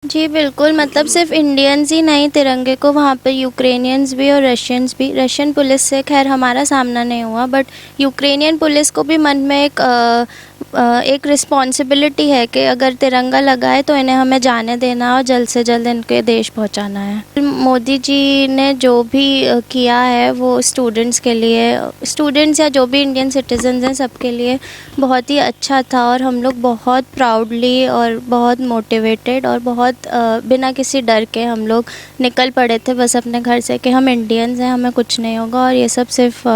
जी बिल्कुल, मतलब सिर्फ इंडियंस ही नहीं तिरंगे को वहाँ पे यूक्रेनियंस भी और रशियंस भी। रशियन पुलिस से खैर हमारा सामना नहीं हुआ, बट यूक्रेनियन पुलिस को भी मन में एक रिस्पॉन्सिबिलिटी है कि अगर तिरंगा लगा है तो इन्हें हमें जाने देना और जल्द से जल्द इनके देश पहुँचाना है। मोदी जी ने जो भी किया है वो स्टूडेंट्स के लिए, स्टूडेंट्स या जो भी इंडियन सिटीजन्स हैं सबके लिए बहुत ही अच्छा था, और हम लोग बहुत प्राउडली और बहुत मोटिवेटेड और बहुत बिना किसी डर के हम लोग निकल पड़े थे बस अपने घर से कि हम इंडियंस हैं, हमें कुछ नहीं होगा। और ये सब सिर्फ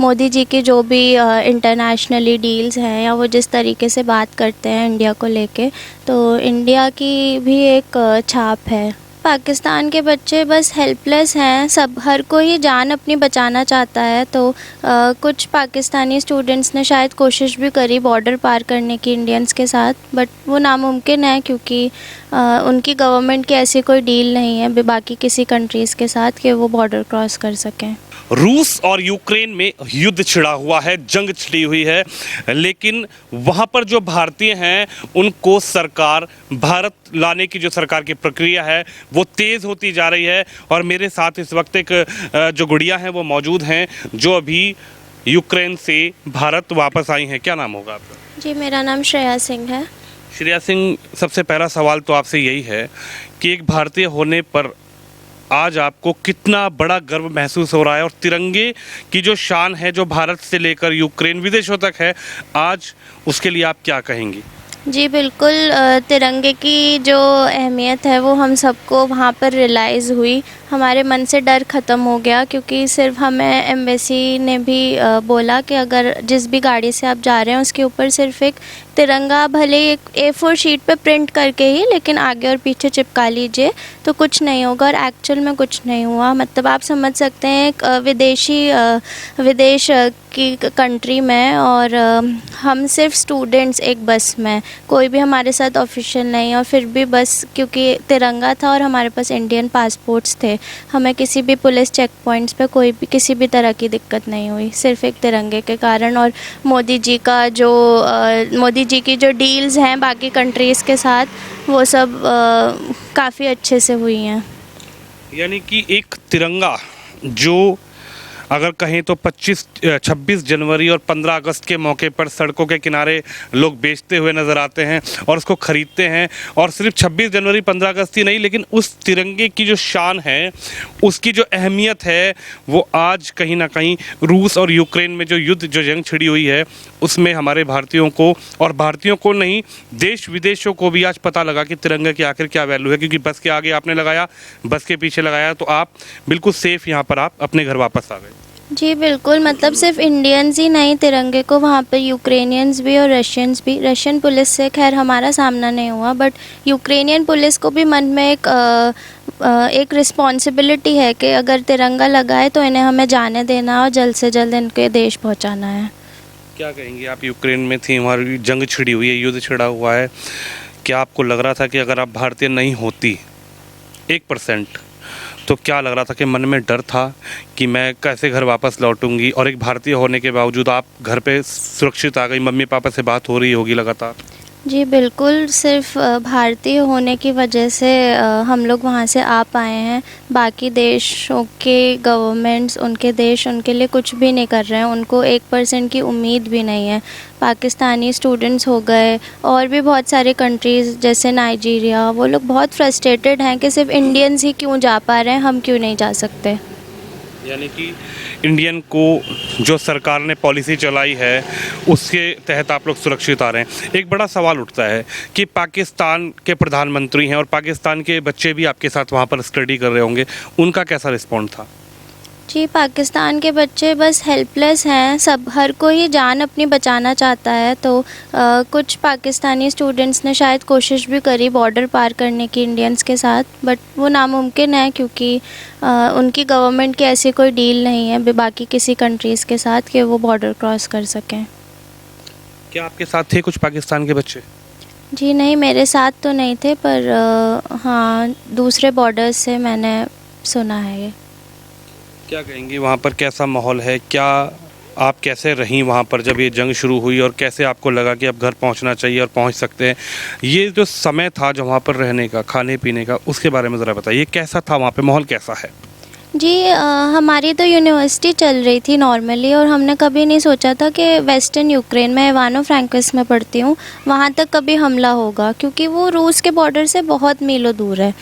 मोदी जी की जो भी इंटरनेशनली डील्स हैं या वो जिस तरीके से बात करते हैं इंडिया को लेके, तो इंडिया की भी एक छाप है। पाकिस्तान के बच्चे बस हेल्पलेस हैं, सब हर कोई जान अपनी बचाना चाहता है। तो कुछ पाकिस्तानी स्टूडेंट्स ने शायद कोशिश भी करी बॉर्डर पार करने की इंडियंस के साथ, बट वो नामुमकिन है क्योंकि उनकी गवर्नमेंट की ऐसी कोई डील नहीं है बाकी किसी कंट्रीज़ के साथ कि वो बॉर्डर क्रॉस कर सकें। रूस और यूक्रेन में युद्ध छिड़ा हुआ है, जंग छिड़ी हुई है, लेकिन वहाँ पर जो भारतीय हैं उनको सरकार भारत लाने की जो सरकार की प्रक्रिया है वो तेज़ होती जा रही है। और मेरे साथ इस वक्त एक जो गुड़िया हैं वो मौजूद हैं जो अभी यूक्रेन से भारत वापस आई हैं। क्या नाम होगा आपका? जी मेरा नाम श्रेया सिंह है। श्रेया सिंह, सबसे पहला सवाल तो आपसे यही है कि एक भारतीय होने पर आज आपको कितना बड़ा गर्व महसूस हो रहा है, और तिरंगे की जो शान है जो भारत से लेकर यूक्रेन विदेशों तक है, आज उसके लिए आप क्या कहेंगी? जी बिल्कुल, तिरंगे की जो अहमियत है वो हम सबको वहाँ पर रियलाइज़ हुई, हमारे मन से डर ख़त्म हो गया क्योंकि सिर्फ हमें एम्बेसी ने भी बोला कि अगर जिस भी गाड़ी से आप जा रहे हैं उसके ऊपर सिर्फ एक तिरंगा, भले एक A4 शीट पे प्रिंट करके ही, लेकिन आगे और पीछे चिपका लीजिए तो कुछ नहीं होगा। और एक्चुअल में कुछ नहीं हुआ। मतलब आप समझ सकते हैं एक विदेश की कंट्री में, और हम सिर्फ स्टूडेंट्स एक बस में, कोई भी हमारे साथ ऑफिशियल नहीं, और फिर भी बस क्योंकि तिरंगा था और हमारे पास इंडियन पासपोर्ट्स थे, हमें किसी भी पुलिस चेक पॉइंट्स पे कोई भी किसी भी तरह की दिक्कत नहीं हुई, सिर्फ एक तिरंगे के कारण। और मोदी जी की जो डील्स हैं बाकी कंट्रीज़ के साथ वो सब काफ़ी अच्छे से हुई हैं। यानी कि एक तिरंगा जो अगर कहें तो 26 जनवरी और 15 अगस्त के मौके पर सड़कों के किनारे लोग बेचते हुए नज़र आते हैं और उसको ख़रीदते हैं, और सिर्फ 26 जनवरी 15 अगस्त ही नहीं, लेकिन उस तिरंगे की जो शान है, उसकी जो अहमियत है, वो आज कहीं ना कहीं रूस और यूक्रेन में जो युद्ध, जो जंग छिड़ी हुई है, उसमें हमारे भारतीयों को, और भारतीयों को नहीं, देश विदेशों को भी आज पता लगा कि तिरंगे की आखिर क्या वैल्यू है। क्योंकि बस के आगे आपने लगाया, बस के पीछे लगाया, तो आप बिल्कुल सेफ़ यहाँ पर आप अपने घर वापस आ गए। जी बिल्कुल, मतलब सिर्फ इंडियंस ही नहीं तिरंगे को वहाँ पे यूक्रेनियंस भी और रशियंस भी। रशियन पुलिस से खैर हमारा सामना नहीं हुआ, बट यूक्रेनियन पुलिस को भी मन में एक रिस्पॉन्सिबिलिटी है कि अगर तिरंगा लगा है तो इन्हें हमें जाने देना और जल्द से जल्द इनके देश पहुँचाना है। क्या कहेंगी? आप यूक्रेन में थी, हमारी जंग छिड़ी हुई है, युद्ध छिड़ा हुआ है, क्या आपको लग रहा था कि अगर आप भारतीय नहीं होती 1%, तो क्या लग रहा था कि मन में डर था कि मैं कैसे घर वापस लौटूंगी, और एक भारतीय होने के बावजूद आप घर पे सुरक्षित आ गई, मम्मी पापा से बात हो रही होगी लगातार? जी बिल्कुल, सिर्फ भारतीय होने की वजह से हम लोग वहाँ से आ पाए हैं। बाकी देशों के गवर्नमेंट्स, उनके देश उनके लिए कुछ भी नहीं कर रहे हैं, उनको 1% की उम्मीद भी नहीं है। पाकिस्तानी स्टूडेंट्स हो गए और भी बहुत सारे कंट्रीज़ जैसे नाइजीरिया, वो लोग बहुत फ्रस्ट्रेटेड हैं कि सिर्फ इंडियंस ही क्यों जा पा रहे हैं, हम क्यों नहीं जा सकते। यानी कि इंडियन को जो सरकार ने पॉलिसी चलाई है उसके तहत आप लोग सुरक्षित आ रहे हैं। एक बड़ा सवाल उठता है कि पाकिस्तान के प्रधानमंत्री हैं और पाकिस्तान के बच्चे भी आपके साथ वहाँ पर स्टडी कर रहे होंगे, उनका कैसा रिस्पॉन्स था? जी पाकिस्तान के बच्चे बस हेल्पलेस हैं, सब हर कोई जान अपनी बचाना चाहता है। तो कुछ पाकिस्तानी स्टूडेंट्स ने शायद कोशिश भी करी बॉर्डर पार करने की इंडियंस के साथ, बट वो नामुमकिन है क्योंकि उनकी गवर्नमेंट की ऐसी कोई डील नहीं है बाकी किसी कंट्रीज़ के साथ कि वो बॉर्डर क्रॉस कर सकें। क्या आपके साथ थे कुछ पाकिस्तान के बच्चे? जी नहीं, मेरे साथ तो नहीं थे, पर हाँ दूसरे बॉर्डर्स से मैंने सुना है ये। क्या कहेंगी वहाँ पर कैसा माहौल है? क्या आप कैसे रहीं वहाँ पर जब ये जंग शुरू हुई, और कैसे आपको लगा कि अब घर पहुँचना चाहिए और पहुँच सकते हैं? ये जो समय था जो वहाँ पर रहने का, खाने पीने का, उसके बारे में ज़रा बताइए, कैसा था वहाँ पे, माहौल कैसा है? जी हमारी तो यूनिवर्सिटी चल रही थी नॉर्मली, और हमने कभी नहीं सोचा था कि वेस्टर्न यूक्रेन में इवानो फ्रैंकिव्स्क में पढ़ती हूँ, वहाँ तक कभी हमला होगा, क्योंकि वो रूस के बॉर्डर से बहुत मीलों दूर है।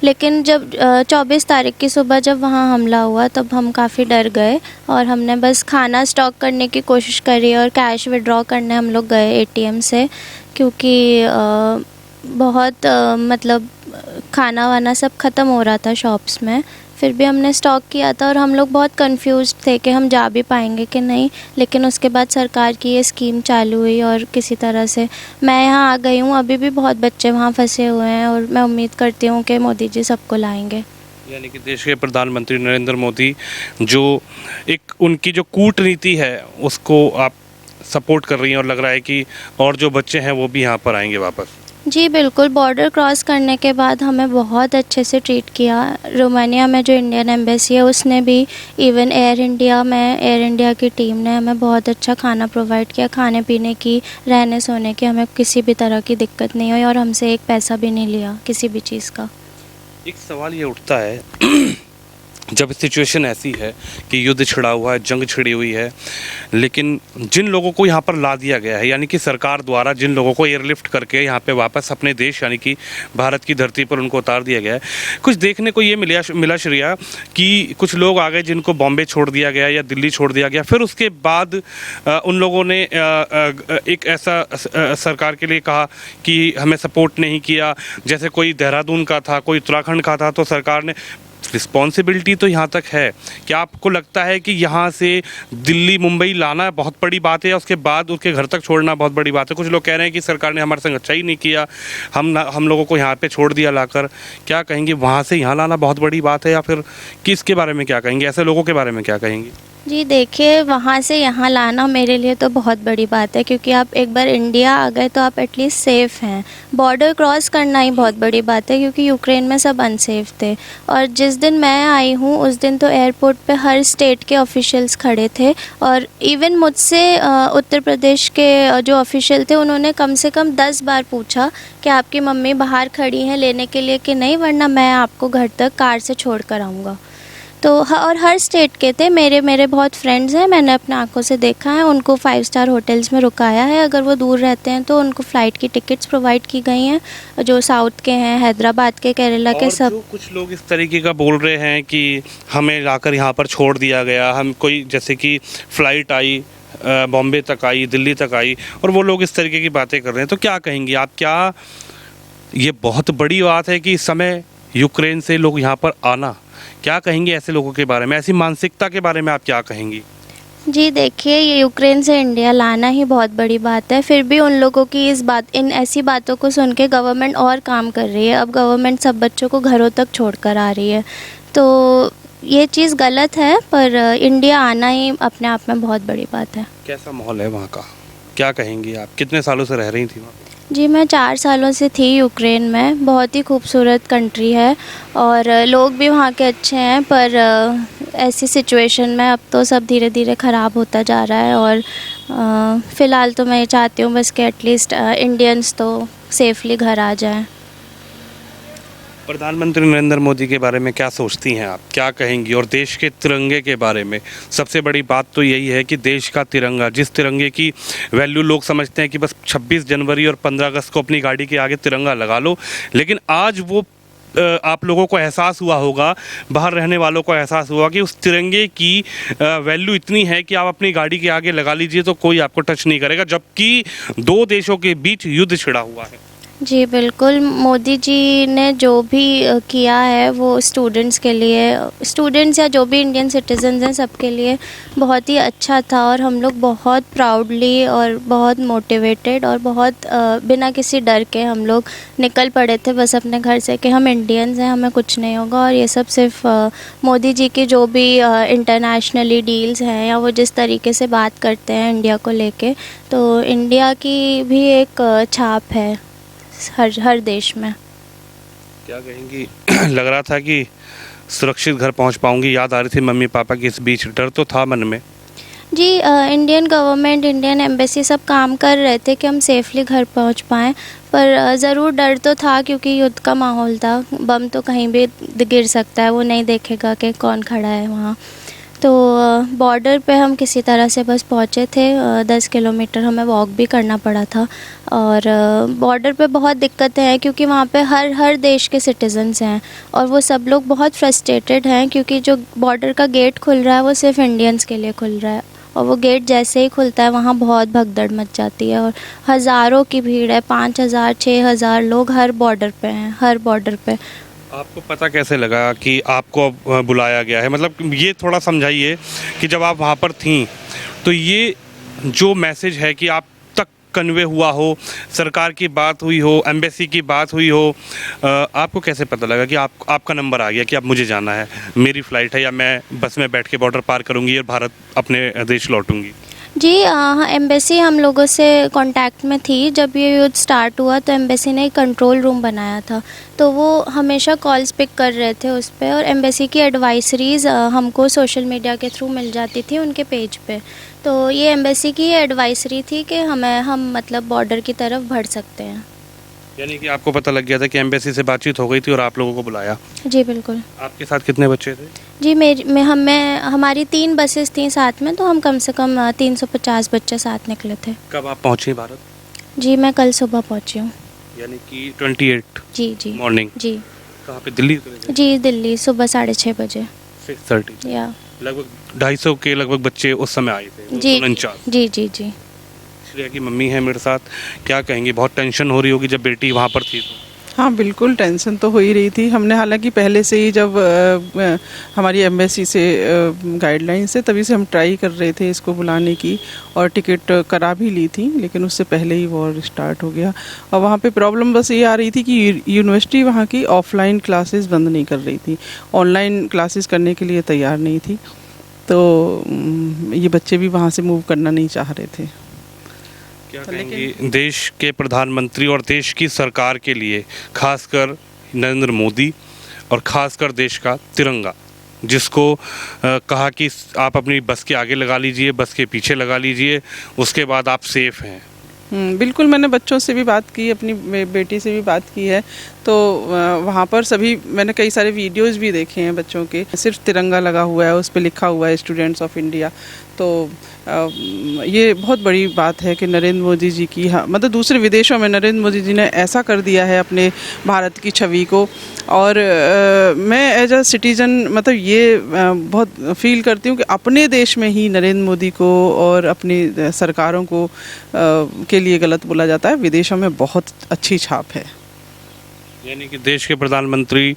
लेकिन जब 24 तारीख की सुबह जब वहाँ हमला हुआ तब हम काफ़ी डर गए, और हमने बस खाना स्टॉक करने की कोशिश करी और कैश विड्रॉ करने हम लोग गए एटीएम से, क्योंकि बहुत मतलब खाना वाना सब ख़त्म हो रहा था शॉप्स में। फिर भी हमने स्टॉक किया था और हम लोग बहुत कंफ्यूज थे कि हम जा भी पाएंगे कि नहीं, लेकिन उसके बाद सरकार की ये स्कीम चालू हुई और किसी तरह से मैं यहाँ आ गई हूँ। अभी भी बहुत बच्चे वहाँ फंसे हुए हैं और मैं उम्मीद करती हूँ कि मोदी जी सबको लाएंगे। यानी कि देश के प्रधानमंत्री नरेंद्र मोदी, जो एक उनकी जो कूटनीति है उसको आप सपोर्ट कर रही हैं, और लग रहा है कि और जो बच्चे हैं वो भी यहाँ पर आएंगे वापस। जी बिल्कुल, बॉर्डर क्रॉस करने के बाद हमें बहुत अच्छे से ट्रीट किया। रोमानिया में जो इंडियन एम्बेसी है उसने भी, इवन एयर इंडिया की टीम ने हमें बहुत अच्छा खाना प्रोवाइड किया। खाने पीने की, रहने सोने की हमें किसी भी तरह की दिक्कत नहीं हुई, और हमसे एक पैसा भी नहीं लिया किसी भी चीज़ का। एक सवाल ये उठता है जब सिचुएशन ऐसी है कि युद्ध छिड़ा हुआ है, जंग छिड़ी हुई है, लेकिन जिन लोगों को यहाँ पर ला दिया गया है, यानी कि सरकार द्वारा जिन लोगों को एयरलिफ्ट करके यहाँ पे वापस अपने देश यानी कि भारत की धरती पर उनको उतार दिया गया है, कुछ देखने को ये मिला श्रेया कि कुछ लोग आ गए जिनको बॉम्बे छोड़ दिया गया या दिल्ली छोड़ दिया गया। फिर उसके बाद उन लोगों ने एक ऐसा सरकार के लिए कहा कि हमें सपोर्ट नहीं किया, जैसे कोई देहरादून का था, कोई उत्तराखंड का था, तो सरकार ने रिस्पॉन्सिबिलिटी तो यहाँ तक है। क्या आपको लगता है कि यहाँ से दिल्ली मुंबई लाना बहुत बड़ी बात है, या उसके बाद उसके घर तक छोड़ना बहुत बड़ी बात है? कुछ लोग कह रहे हैं कि सरकार ने हमारे संग अच्छा ही नहीं किया, हम लोगों को यहाँ पे छोड़ दिया लाकर। क्या कहेंगे, वहाँ से यहाँ लाना बहुत बड़ी बात है, या फिर किसके बारे में क्या कहेंगे, ऐसे लोगों के बारे में क्या कहेंगे? जी देखिए, वहाँ से यहाँ लाना मेरे लिए तो बहुत बड़ी बात है, क्योंकि आप एक बार इंडिया आ गए तो आप एटलीस्ट सेफ़ हैं। बॉर्डर क्रॉस करना ही बहुत बड़ी बात है, क्योंकि यूक्रेन में सब अनसेफ थे। और जिस दिन मैं आई हूँ उस दिन तो एयरपोर्ट पे हर स्टेट के ऑफिशियल्स खड़े थे, और इवन मुझसे उत्तर प्रदेश के जो ऑफिशियल थे उन्होंने कम से कम 10 बार पूछा कि आपकी मम्मी बाहर खड़ी हैं लेने के लिए कि नहीं, वरना मैं आपको घर तक कार से छोड़ कर आऊँगा। तो और हर स्टेट के थे। मेरे बहुत फ्रेंड्स हैं, मैंने अपने आंखों से देखा है, उनको 5 स्टार होटल्स में रुकाया है। अगर वो दूर रहते हैं तो उनको फ़्लाइट की टिकट्स प्रोवाइड की गई हैं, जो साउथ के हैं, हैदराबाद के, केरला के, सब। जो कुछ लोग इस तरीके का बोल रहे हैं कि हमें लाकर यहाँ पर छोड़ दिया गया, हम कोई जैसे कि फ़्लाइट आई बॉम्बे तक आई, दिल्ली तक आई, और वो लोग इस तरीके की बातें कर रहे हैं, तो क्या कहेंगी आप? क्या ये बहुत बड़ी बात है कि इस समय यूक्रेन से लोग यहाँ पर आना? क्या कहेंगे ऐसे लोगों के बारे में, ऐसी मानसिकता के बारे में आप क्या कहेंगी? जी देखिए, ये यूक्रेन से इंडिया लाना ही बहुत बड़ी बात है। फिर भी उन लोगों की इन ऐसी बातों को सुन के गवर्नमेंट और काम कर रही है। अब गवर्नमेंट सब बच्चों को घरों तक छोड़ कर आ रही है, तो ये चीज़ गलत है, पर इंडिया आना ही अपने आप में बहुत बड़ी बात है। कैसा माहौल है वहाँ का, क्या कहेंगी आप? कितने सालों से रह रही थी वहाँ? जी मैं 4 सालों से थी यूक्रेन में। बहुत ही खूबसूरत कंट्री है और लोग भी वहाँ के अच्छे हैं, पर ऐसी सिचुएशन में अब तो सब धीरे धीरे ख़राब होता जा रहा है। और फ़िलहाल तो मैं ये चाहती हूँ बस कि एटलीस्ट इंडियंस तो सेफली घर आ जाएं। प्रधानमंत्री नरेंद्र मोदी के बारे में क्या सोचती हैं आप, क्या कहेंगी? और देश के तिरंगे के बारे में सबसे बड़ी बात तो यही है कि देश का तिरंगा, जिस तिरंगे की वैल्यू लोग समझते हैं कि बस 26 जनवरी और 15 अगस्त को अपनी गाड़ी के आगे तिरंगा लगा लो, लेकिन आज वो आप लोगों को एहसास हुआ होगा, बाहर रहने वालों को एहसास हुआ कि उस तिरंगे की वैल्यू इतनी है कि आप अपनी गाड़ी के आगे लगा लीजिए तो कोई आपको टच नहीं करेगा, जबकि 2 देशों के बीच युद्ध छिड़ा हुआ है। जी बिल्कुल, मोदी जी ने जो भी किया है वो स्टूडेंट्स के लिए, स्टूडेंट्स या जो भी इंडियन सिटीजन्स हैं सबके लिए बहुत ही अच्छा था। और हम लोग बहुत प्राउडली और बहुत मोटिवेटेड और बहुत बिना किसी डर के हम लोग निकल पड़े थे बस अपने घर से कि हम इंडियंस हैं, हमें कुछ नहीं होगा। और ये सब सिर्फ मोदी जी की जो भी इंटरनेशनली डील्स हैं या वो जिस तरीके से बात करते हैं इंडिया को लेके, तो इंडिया की भी एक छाप है हर देश में। क्या कहेंगी? लग रहा था कि सुरक्षित घर पहुंच पाऊंगी, याद आ रही थी मम्मी पापा की, इस बीच डर तो था मन में? जी इंडियन गवर्नमेंट, इंडियन एम्बेसी सब काम कर रहे थे कि हम सेफली घर पहुंच पाएँ, पर ज़रूर डर तो था क्योंकि युद्ध का माहौल था। बम तो कहीं भी गिर सकता है, वो नहीं देखेगा कि कौन खड़ा है वहाँ। तो बॉर्डर पे हम किसी तरह से बस पहुँचे थे। 10 किलोमीटर हमें वॉक भी करना पड़ा था। और बॉर्डर पे बहुत दिक्कतें हैं क्योंकि वहाँ पे हर देश के सिटीजन्स हैं और वो सब लोग बहुत फ्रस्ट्रेटेड हैं क्योंकि जो बॉर्डर का गेट खुल रहा है वो सिर्फ इंडियंस के लिए खुल रहा है, और वो गेट जैसे ही खुलता है वहाँ बहुत भगदड़ मच जाती है और हज़ारों की भीड़ है। 5,000 6,000 लोग हर बॉर्डर पे हैं, हर बॉर्डर पे। आपको पता कैसे लगा कि आपको अब बुलाया गया है? मतलब ये थोड़ा समझाइए कि जब आप वहाँ पर थीं तो ये जो मैसेज है कि आप तक कन्वे हुआ हो, सरकार की बात हुई हो, एम्बेसी की बात हुई हो, आपको कैसे पता लगा कि आपका नंबर आ गया कि अब मुझे जाना है, मेरी फ़्लाइट है या मैं बस में बैठ के बॉर्डर पार करूँगी और भारत अपने देश लौटूँगी? जी हाँ, एम्बेसी हम लोगों से कांटेक्ट में थी। जब ये युद्ध स्टार्ट हुआ तो एम्बेसी ने एक कंट्रोल रूम बनाया था, तो वो हमेशा कॉल्स पिक कर रहे थे उस पे, और एम्बेसी की एडवाइसरीज़ हमको सोशल मीडिया के थ्रू मिल जाती थी उनके पेज पे। तो ये एम्बेसी की एडवाइसरी थी कि हम मतलब बॉर्डर की तरफ बढ़ सकते हैं। यानी कि आपको पता लग गया था कि एम्बेसी से बातचीत हो गई थी और आप लोगों को बुलाया। जी बिल्कुल। आपके साथ कितने बच्चे थे? जी हमारी 3 बसेस थी साथ में, तो हम कम से कम 350 बच्चे साथ निकले थे। कब आप पहुँची भारत? जी मैं कल सुबह पहुंची हूँ। यानी कि 28 जी मॉर्निंग। जी कहाँ पे, दिल्ली उतरे थे? जी दिल्ली सुबह 6:30 बजे। 6:30। या लगभग 250 के लगभग बच्चे उस समय आए थे। जी 49। जी श्रेया की मम्मी है मेरे साथ, क्या कहेंगी? बहुत टेंशन हो रही होगी जब बेटी वहाँ पर थी तो। हाँ बिल्कुल, टेंशन तो हो ही रही थी। हमने हालांकि पहले से ही जब हमारी एम्बेसी से गाइडलाइंस है तभी से हम ट्राई कर रहे थे इसको बुलाने की, और टिकट करा भी ली थी, लेकिन उससे पहले ही वॉर स्टार्ट हो गया। और वहाँ पे प्रॉब्लम बस ये आ रही थी कि यूनिवर्सिटी वहाँ की ऑफलाइन क्लासेस बंद नहीं कर रही थी, ऑनलाइन क्लासेस करने के लिए तैयार नहीं थी। तो ये बच्चे भी वहाँ से मूव करना नहीं चाह रहे थे। क्या कहेंगी देश के प्रधानमंत्री और देश की सरकार के लिए, खासकर नरेंद्र मोदी और खासकर देश का तिरंगा, जिसको कहा कि आप अपनी बस के आगे लगा लीजिए, बस के पीछे लगा लीजिए, उसके बाद आप सेफ हैं? बिल्कुल, मैंने बच्चों से भी बात की, अपनी बेटी से भी बात की है। तो वहाँ पर सभी, मैंने कई सारे वीडियोस भी देखे हैं बच्चों के, सिर्फ तिरंगा लगा हुआ है, उस पर लिखा हुआ है स्टूडेंट्स ऑफ इंडिया। तो ये बहुत बड़ी बात है कि नरेंद्र मोदी जी की, हाँ मतलब दूसरे विदेशों में नरेंद्र मोदी जी ने ऐसा कर दिया है अपने भारत की छवि को। और मैं एज अ सिटीज़न मतलब ये बहुत फील करती हूँ कि अपने देश में ही नरेंद्र मोदी को और अपनी सरकारों को के लिए गलत बोला जाता है, विदेशों में बहुत अच्छी छाप है। यानी कि देश के प्रधानमंत्री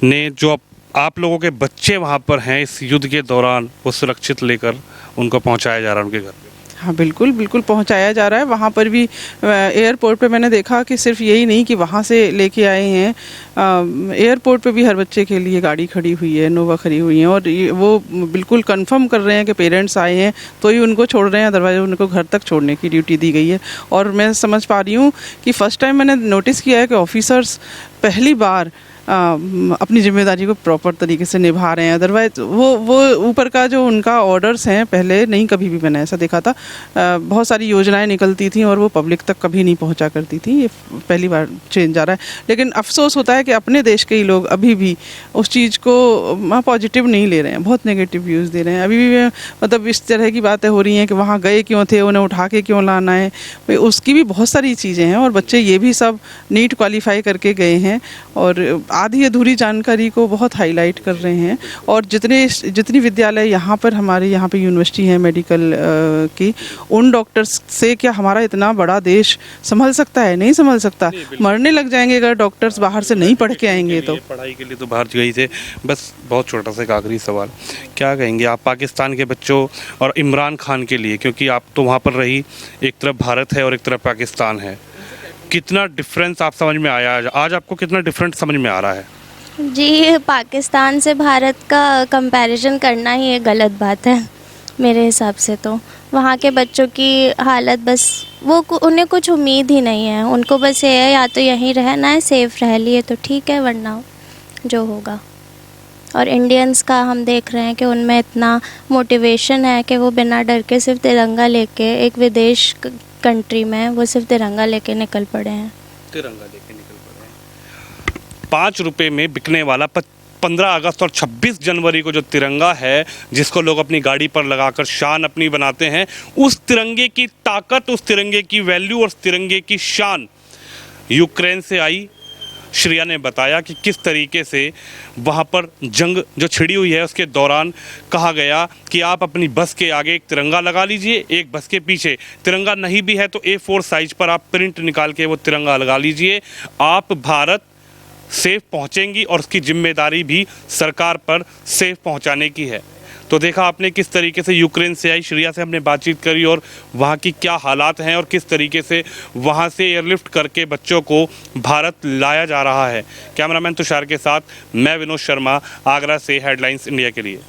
ने जो आप लोगों के बच्चे वहाँ पर हैं इस युद्ध के दौरान, वो सुरक्षित लेकर उनको पहुँचाया जा रहा है उनके घर पे? हाँ बिल्कुल बिल्कुल पहुंचाया जा रहा है। वहाँ पर भी एयरपोर्ट पे मैंने देखा कि सिर्फ यही नहीं कि वहाँ से लेके आए हैं, एयरपोर्ट पे भी हर बच्चे के लिए गाड़ी खड़ी हुई है, नोवा खड़ी हुई है, और वो बिल्कुल कंफर्म कर रहे हैं कि पेरेंट्स आए हैं तो ही उनको छोड़ रहे हैं, अदरवाइज उनको घर तक छोड़ने की ड्यूटी दी गई है। और मैं समझ पा रही हूँ कि फ़र्स्ट टाइम मैंने नोटिस किया है कि ऑफिसर्स पहली बार अपनी जिम्मेदारी को प्रॉपर तरीके से निभा रहे हैं। अदरवाइज वो ऊपर का जो उनका ऑर्डर्स हैं, पहले नहीं कभी भी मैंने ऐसा देखा था। बहुत सारी योजनाएं निकलती थी और वो पब्लिक तक कभी नहीं पहुंचा करती थी। ये पहली बार चेंज आ रहा है, लेकिन अफसोस होता है कि अपने देश के ही लोग अभी भी उस चीज़ को पॉजिटिव नहीं ले रहे हैं, बहुत नेगेटिव व्यूज़ दे रहे हैं। अभी भी मतलब इस तरह की बातें हो रही हैं कि वहाँ गए क्यों थे, उन्हें उठा के क्यों लाना है, भाई उसकी भी बहुत सारी चीज़ें हैं। और बच्चे ये भी सब नीट क्वालिफाई करके गए हैं और आधी अधूरी जानकारी को बहुत हाईलाइट कर रहे हैं। और जितनी विद्यालय यहाँ पर हमारे यहाँ पे यूनिवर्सिटी है मेडिकल की, उन डॉक्टर्स से क्या हमारा इतना बड़ा देश संभल सकता है? नहीं संभल सकता, मरने लग जाएंगे अगर डॉक्टर्स बाहर से नहीं पढ़ के आएंगे तो। पढ़ाई के लिए तो बाहर गई थे। बस बहुत छोटा सा एक आखिरी सवाल, क्या कहेंगे आप पाकिस्तान के बच्चों और इमरान खान के लिए, क्योंकि आप तो वहाँ पर रही, एक तरफ भारत है और एक तरफ पाकिस्तान है, कितना डिफरेंस आप समझ में आया आज आपको कितना डिफरेंट समझ में आ रहा है? जी पाकिस्तान से भारत का कंपैरिजन करना ही एक गलत बात है मेरे हिसाब से। तो वहाँ के बच्चों की हालत, बस उन्हें कुछ उम्मीद ही नहीं है। उनको बस ये है या तो यहीं रहना है, सेफ रह लिए तो ठीक है, वरना जो होगा। और इंडियंस का हम देख रहे हैं कि उनमें इतना मोटिवेशन है कि वो बिना डर के सिर्फ तिरंगा लेके एक विदेश कंट्री में वो सिर्फ तिरंगा लेके निकल पड़े हैं। तिरंगा लेके निकल पड़े हैं। 5 रुपए में बिकने वाला 15 अगस्त और 26 जनवरी को जो तिरंगा है, जिसको लोग अपनी गाड़ी पर लगाकर शान अपनी बनाते हैं, उस तिरंगे की ताकत, उस तिरंगे की वैल्यू और उस तिरंगे की शान यूक्रेन से आई। श्रेया ने बताया कि किस तरीके से वहाँ पर जंग जो छिड़ी हुई है उसके दौरान कहा गया कि आप अपनी बस के आगे एक तिरंगा लगा लीजिए, एक बस के पीछे तिरंगा नहीं भी है तो A4 साइज पर आप प्रिंट निकाल के वो तिरंगा लगा लीजिए, आप भारत सेफ पहुंचेंगी और उसकी जिम्मेदारी भी सरकार पर सेफ पहुंचाने की है। तो देखा आपने किस तरीके से यूक्रेन से आई श्रेया से हमने बातचीत करी और वहाँ की क्या हालात हैं और किस तरीके से वहाँ से एयरलिफ्ट करके बच्चों को भारत लाया जा रहा है। कैमरामैन तुषार के साथ मैं विनोद शर्मा, आगरा से हेडलाइंस इंडिया के लिए।